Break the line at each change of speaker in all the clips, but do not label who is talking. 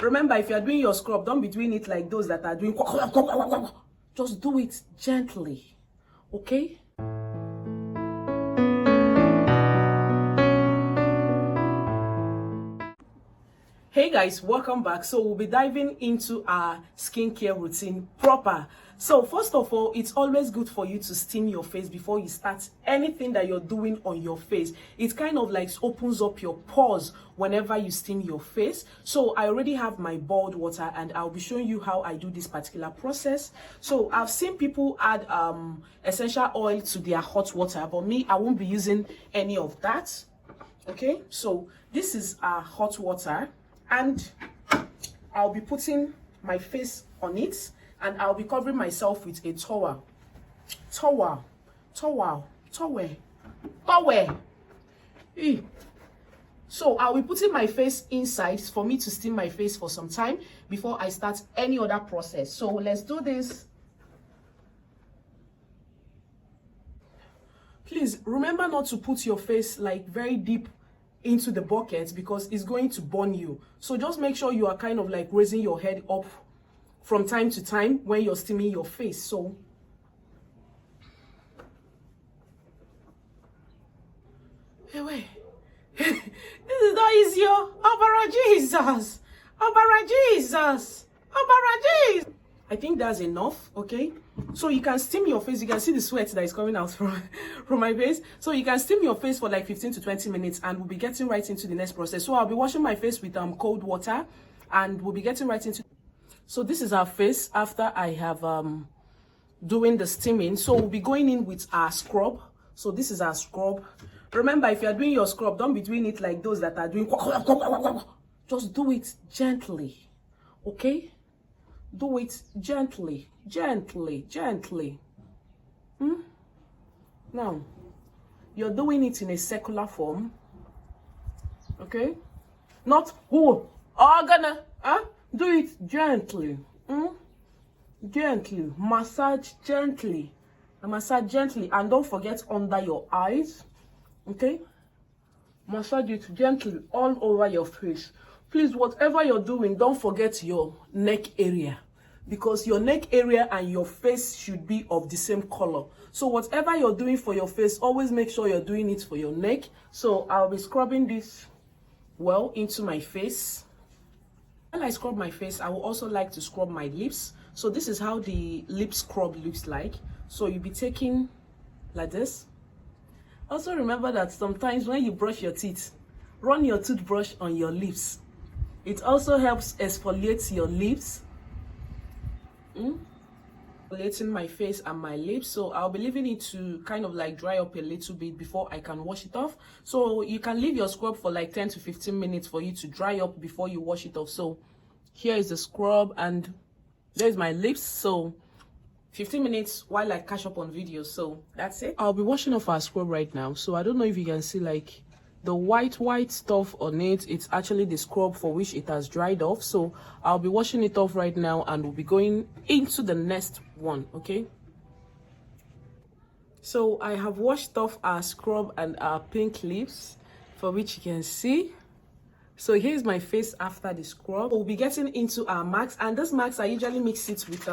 Remember, if you're doing your scrub, don't be doing it like those that are doing. Just do it gently, okay? Hey guys, welcome back. So we'll be diving into our skincare routine proper. So first of all, it's always good for you to steam your face before you start anything that you're doing on your face. It kind of like opens up your pores whenever you steam your face. So I already have my boiled water and I'll be showing you how I do this particular process. So I've seen people add essential oil to their hot water, but me, I won't be using any of that. Okay, so this is our hot water. And I'll be putting my face on it and I'll be covering myself with a towel. So I'll be putting my face inside for me to steam my face for some time before I start any other process. So let's do this. Please remember not to put your face like very deep into the bucket because it's going to burn you. So just make sure you are kind of like raising your head up from time to time when you're steaming your face. So hey, wait. This is not easy. Obara Jesus. Obara Jesus. Obara Jesus. I think that's enough, okay? So you can steam your face. You can see the sweat that is coming out from my face. So you can steam your face for like 15 to 20 minutes and we'll be getting right into the next process. So I'll be washing my face with cold water and we'll be getting right into. So this is our face after I have doing the steaming. So we'll be going in with our scrub. So this is our scrub. Remember, if you're doing your scrub, don't be doing it like those that are doing. Just do it gently, okay? Do it gently, gently, gently. Now, you're doing it in a circular form, okay? Not gonna, do it gently, gently, massage gently, and don't forget under your eyes, okay? Massage it gently all over your face. Please, whatever you're doing, don't forget your neck area because your neck area and your face should be of the same color. So whatever you're doing for your face, always make sure you're doing it for your neck. So I'll be scrubbing this well into my face. While I scrub my face, I will also like to scrub my lips. So this is how the lip scrub looks like. So you'll be taking like this. Also remember that sometimes when you brush your teeth, run your toothbrush on your lips. It also helps exfoliate your lips. Exfoliating my face and my lips. So I'll be leaving it to kind of like dry up a little bit before I can wash it off. So you can leave your scrub for like 10 to 15 minutes for you to dry up before you wash it off. So here is the scrub and there's my lips. So 15 minutes while I catch up on videos. So that's it. I'll be washing off our scrub right now. So I don't know if you can see like the white stuff on it. It's actually the scrub for which it has dried off. So I'll be washing it off right now and we'll be going into the next one, okay? So I have washed off our scrub and our pink lips for which you can see. So here's my face after the scrub. We'll be getting into our marks, and this marks I usually mix it with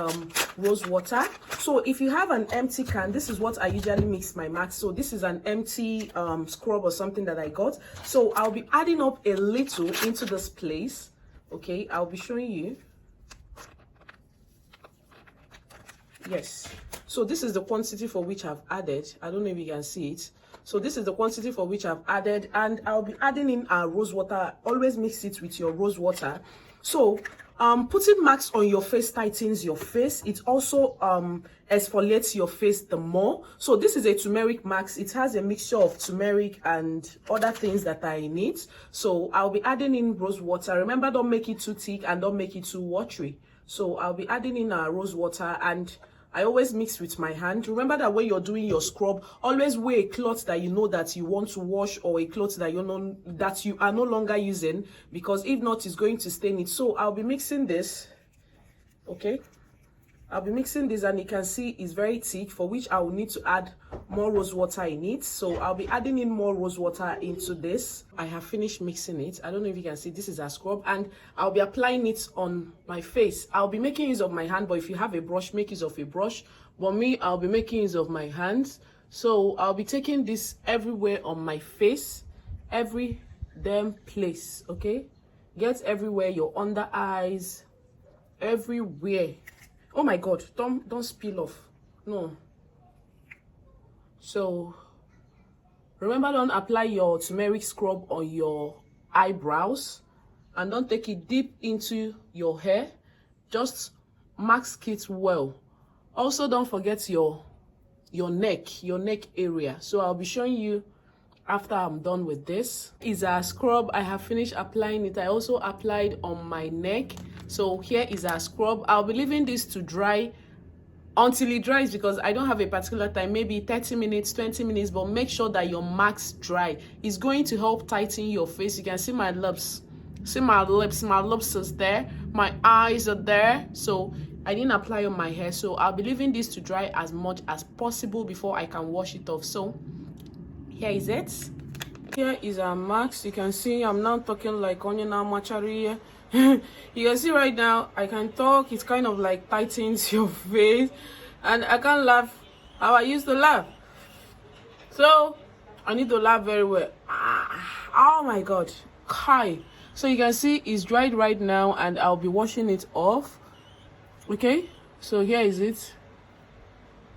rose water. So if you have an empty can, this is what I usually mix my marks. So this is an empty scrub or something that I got. So I'll be adding up a little into this place. Okay, I'll be showing you. Yes. So this is the quantity for which I've added. I don't know if you can see it. So this is the quantity for which I've added, and I'll be adding in our rose water. Always mix it with your rose water. So putting marks on your face tightens your face. It also exfoliates your face the more. So this is a turmeric mask. It has a mixture of turmeric and other things that are in it. So I'll be adding in rose water. Remember, don't make it too thick and don't make it too watery. So I'll be adding in our rose water, and I always mix with my hand. Remember that when you're doing your scrub, always wear a cloth that you know that you want to wash, or a cloth that you know that you are no longer using, because if not, it's going to stain it. So I'll be mixing this, okay? I'll be mixing this, and you can see it's very thick, for which I will need to add more rose water in it. So I'll be adding in more rose water into this. I have finished mixing it. I don't know if you can see, this is a scrub, and I'll be applying it on my face. I'll be making use of my hand, but if you have a brush, make use of a brush. But me, I'll be making use of my hands. So I'll be taking this everywhere on my face, every damn place, okay? Get everywhere, your under eyes, everywhere. Oh my god, don't spill off. No. So remember, don't apply your turmeric scrub on your eyebrows, and don't take it deep into your hair. Just mask it well. Also, don't forget your neck area. So I'll be showing you after I'm done with this. Is a scrub. I have finished applying it. I also applied on my neck. So here is a scrub. I'll be leaving this to dry until it dries, because I don't have a particular time, maybe 30 minutes, 20 minutes, but make sure that your marks dry. It's going to help tighten your face. You can see my lips. See my lips is there. My eyes are there. So I didn't apply on my hair. So I'll be leaving this to dry as much as possible before I can wash it off. So here is it. Here is our marks. You can see I'm now talking like onion machari. You can see right now I can talk. It's kind of like tightens your face, and I can't laugh how I used to laugh. So I need to laugh very well. Oh my god. Hi. So you can see it's dried right now, and I'll be washing it off. Okay, so here is it.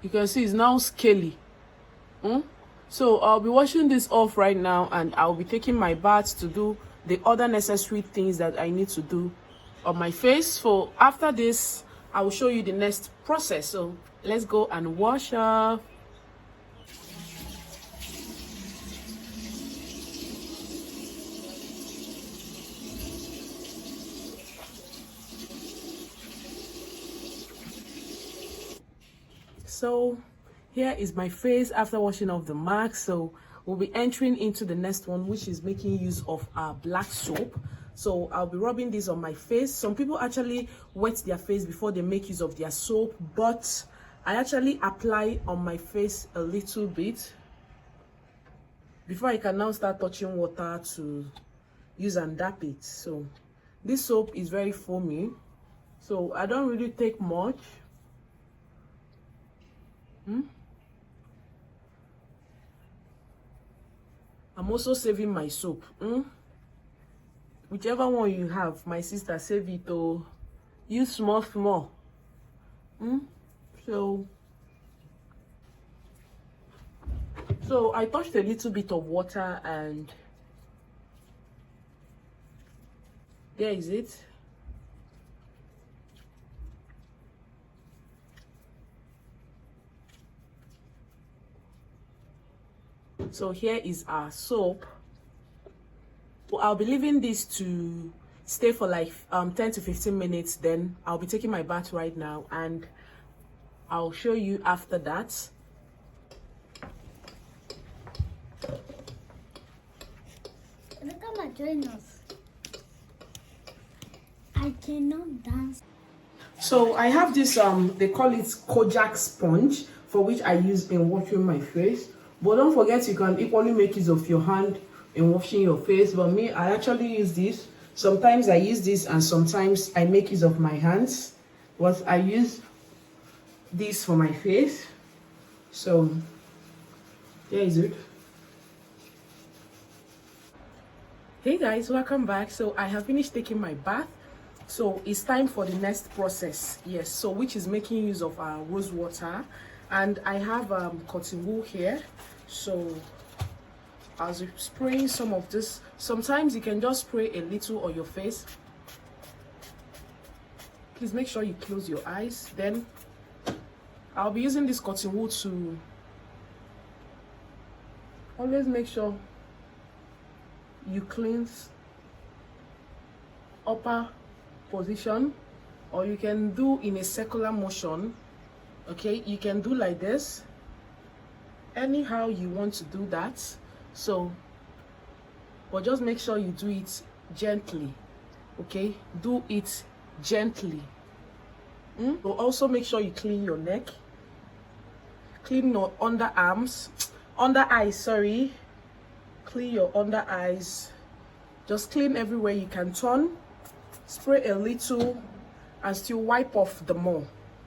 You can see it's now scaly. So I'll be washing this off right now, and I'll be taking my bath to do the other necessary things that I need to do on my face. So after this, I will show you the next process. So let's go and wash off. So here is my face after washing off the marks. So we'll be entering into the next one, which is making use of our black soap. So I'll be rubbing this on my face. Some people actually wet their face before they make use of their soap, but I actually apply on my face a little bit before I can now start touching water to use and dap it. So this soap is very foamy, so I don't really take much. I'm also saving my soap. Whichever one you have, my sister, save it or use small. So I touched a little bit of water, and there is it. So here is our soap. So I'll be leaving this to stay for like 10 to 15 minutes. Then I'll be taking my bath right now, and I'll show you after that.
Come and join us. I cannot dance.
So I have this they call it Kojak sponge, for which I use in washing my face. But don't forget, you can equally make use of your hand in washing your face. But me, I actually use this. Sometimes I use this, and sometimes I make use of my hands. But I use this for my face. So there is it. Hey guys, welcome back. So I have finished taking my bath. So it's time for the next process. Yes, so which is making use of our rose water. And I have cotton wool here. So I'll be spraying some of this. Sometimes you can just spray a little on your face. Please make sure you close your eyes. Then I'll be using this cotton wool to always make sure you cleanse upper position, or you can do in a circular motion. Okay, you can do like this, anyhow you want to do that. So but just make sure you do it gently. Okay, do it gently. So also make sure you clean your neck, clean your under eyes, sorry. Clean your under eyes. Just clean everywhere you can turn. Spray a little and still wipe off the more.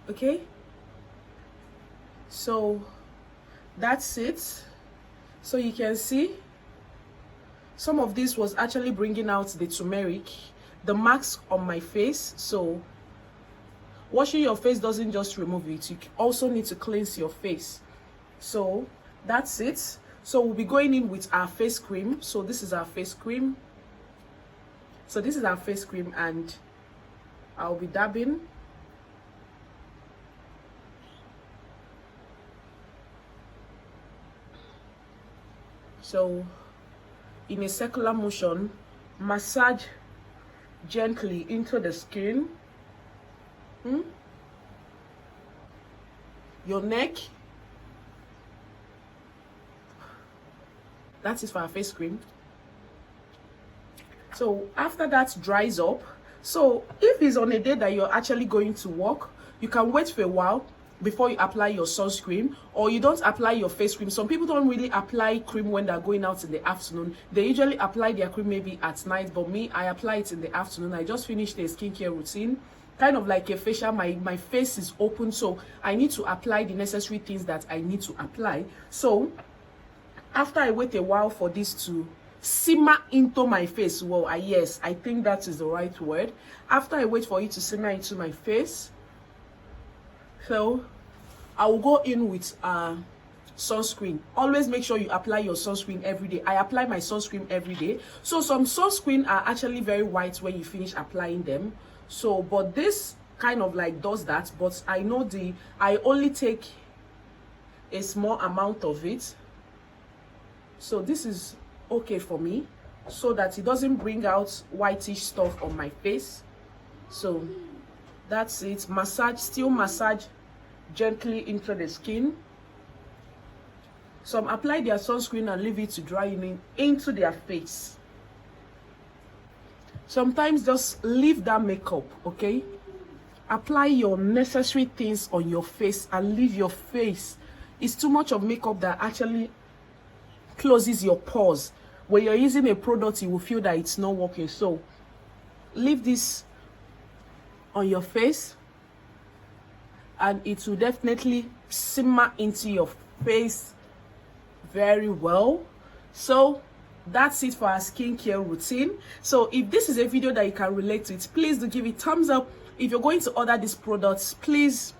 Okay? So that's it. So you can see some of this was actually bringing out the turmeric, the marks on my face. So washing your face doesn't just remove it, you also need to cleanse your face. So that's it. So we'll be going in with our face cream. So this is our face cream. So this is our face cream, and I'll be dabbing. So in a circular motion, massage gently into the skin, your neck. That is for our face cream. So after that dries up, so if it's on a day that you're actually going to work, you can wait for a while before you apply your sunscreen, or you don't apply your face cream. Some people don't really apply cream when they're going out in the afternoon. They usually apply their cream maybe at night, but me, I apply it in the afternoon. I just finished a skincare routine, kind of like a facial. My face is open, so I need to apply the necessary things that I need to apply. So after I wait a while for this to simmer into my face, well, yes, I think that is the right word. After I wait for it to simmer into my face, so I will go in with sunscreen. Always make sure you apply your sunscreen every day. I apply my sunscreen every day. So some sunscreen are actually very white when you finish applying them. So but this kind of like does that, but I know I only take a small amount of it. So this is okay for me, so that it doesn't bring out whitish stuff on my face. So that's it. Massage, still massage gently into the skin. Some apply their sunscreen and leave it to dry into their face. Sometimes just leave that makeup, okay? Apply your necessary things on your face and leave your face. It's too much of makeup that actually closes your pores. When you're using a product, you will feel that it's not working. So leave this on your face and it will definitely simmer into your face very well. So that's it for our skincare routine. So if this is a video that you can relate to, please do give it thumbs up. If you're going to order these products, please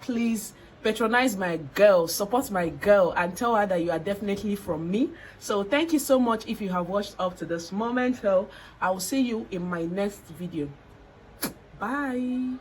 patronize my girl, support my girl, and tell her that you are definitely from me. So thank you so much if you have watched up to this moment. So I will see you in my next video. Bye.